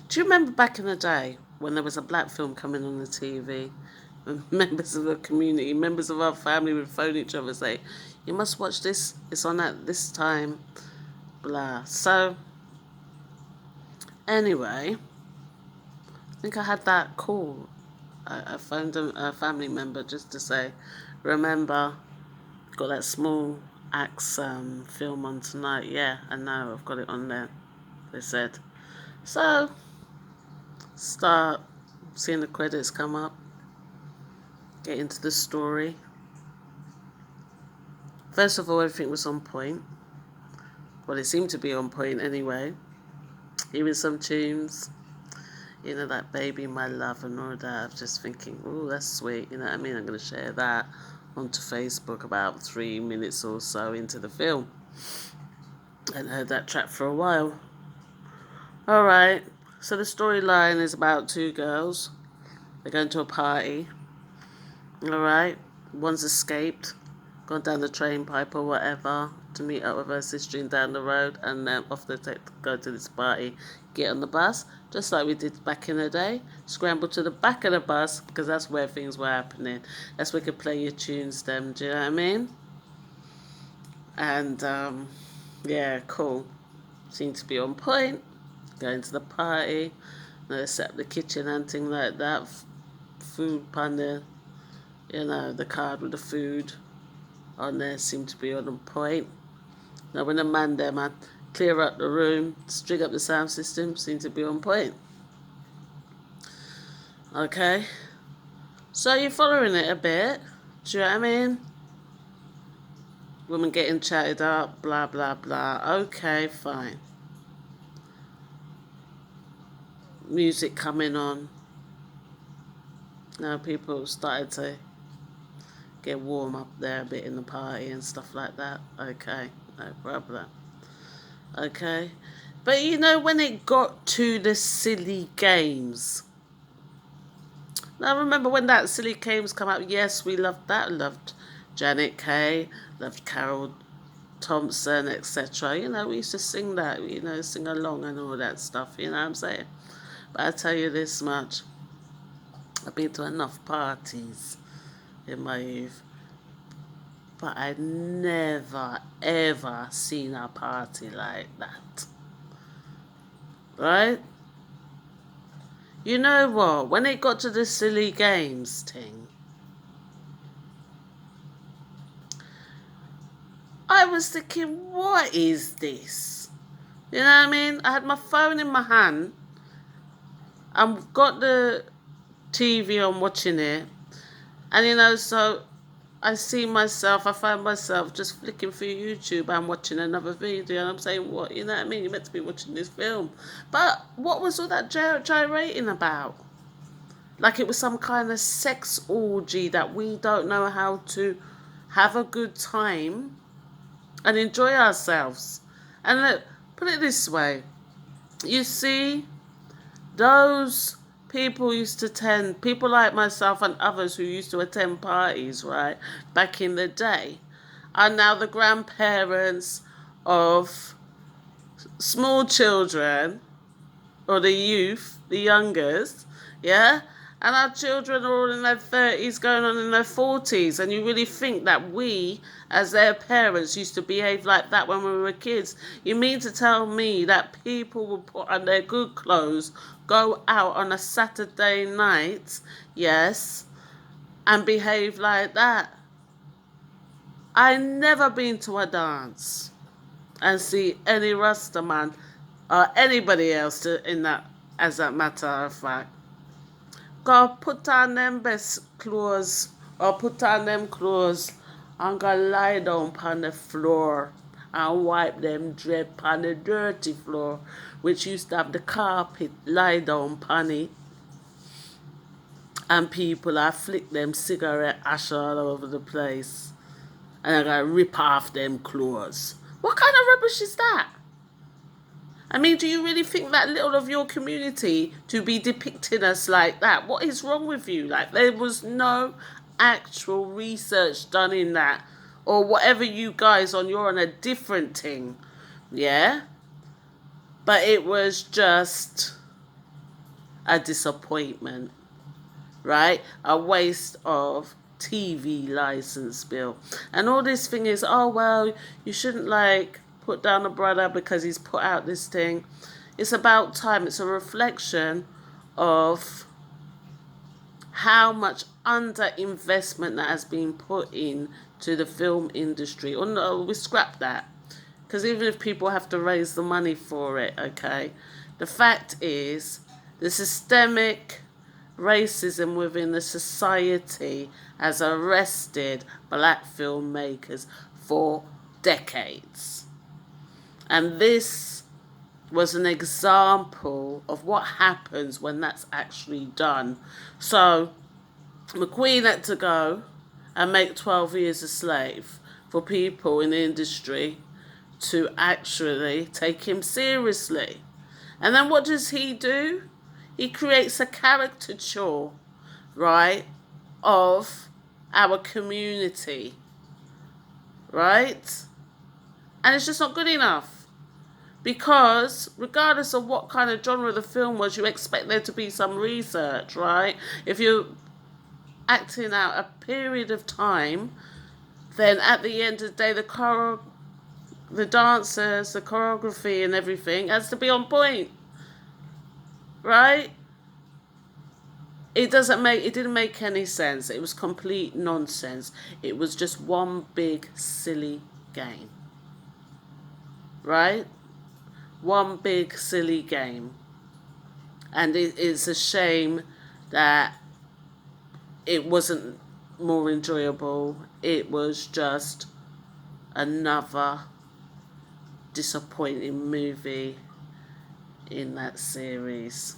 Do you remember back in the day when there was a black film coming on the TV? And members of the community, members of our family would phone each other and say, "You must watch this, it's on at this time," blah. So, anyway, I think I had that call. I phoned a family member just to say, "Remember, got that small axe film on tonight." Yeah, I know, I've got it on there, they said. So, start seeing the credits come up, get into the story. First of all, everything was on point. Well, it seemed to be on point anyway. Hearing some tunes, that Baby My Love and all that. I was just thinking, oh, that's sweet, you know what I mean? I'm going to share that onto Facebook about 3 minutes or so into the film. I hadn't heard that track for a while. Alright, so the storyline is about two girls. They're going to a party. Alright, one's escaped, gone down the train pipe or whatever to meet up with her sister down the road, and then off they go to this party, get on the bus, just like we did back in the day, scramble to the back of the bus, because that's where things were happening. That's where you could play your tunes then, do you know what I mean? And, yeah, cool. Seemed to be on point. Going to the party, they set up the kitchen and things like that, food pan there, the card with the food on there seemed to be on point. Now when the man there, man, clear up the room, string up the sound system, seemed to be on point. Okay, so you're following it a bit, do you know what I mean? Women getting chatted up, blah, blah, blah. Okay, fine. Music coming on. Now people started to get warm up there a bit in the party and stuff like that. Okay, no problem. Okay. But when it got to the silly games. Now remember when that silly games come out, yes, we loved that. Loved Janet Kay, loved Carol Thompson, etc. We used to sing that, sing along and all that stuff, you know what I'm saying? But I tell you this much, I've been to enough parties in my youth, but I'd never, ever seen a party like that. Right? You know what? When it got to the silly games thing, I was thinking, what is this? You know what I mean? I had my phone in my hand. I've got the TV on watching it. And so I find myself just flicking through YouTube and watching another video, and I'm saying, what, you know what I mean? You're meant to be watching this film. But what was all that gyrating about? Like it was some kind of sex orgy that we don't know how to have a good time and enjoy ourselves. And look, put it this way. You see, those people used to attend, people like myself and others who used to attend parties, right, back in the day, are now the grandparents of small children, or the youth, the youngest, yeah? And our children are all in their 30s, going on in their 40s, and you really think that we, as their parents, used to behave like that when we were kids? You mean to tell me that people would put on their good clothes, go out on a Saturday night, yes, and behave like that? I never been to a dance and see any Rasta man or anybody else in that, as a matter of fact, go put on them best clothes or put on them clothes and go lie down on the floor and wipe them dread on the dirty floor, which used to have the carpet lie down on it, and people are flick them cigarette ash all over the place and I gotta rip off them clothes. What kind of rubbish is that? I mean, do you really think that little of your community to be depicting us like that? What is wrong with you? Like, there was no actual research done in that. Or whatever you guys you're on a different thing. Yeah? But it was just a disappointment, right? A waste of TV license bill. And all this thing is, oh, well, you shouldn't like put down a brother because he's put out this thing. It's about time. It's a reflection of how much underinvestment that has been put in to the film industry. Oh no, we scrap that. Because even if people have to raise the money for it, okay, the fact is the systemic racism within the society has arrested black filmmakers for decades. And this was an example of what happens when that's actually done. So McQueen had to go and make 12 Years a Slave for people in the industry to actually take him seriously. And then what does he do? He creates a caricature, right, of our community, right? And it's just not good enough. Because regardless of what kind of genre the film was, you expect there to be some research, right? If you're acting out a period of time, then at the end of the day, the dancers, the choreography and everything has to be on point, right? It didn't make any sense. It was complete nonsense. It was just one big silly game, right? One big silly game. And it's a shame that it wasn't more enjoyable. It was just another disappointing movie in that series.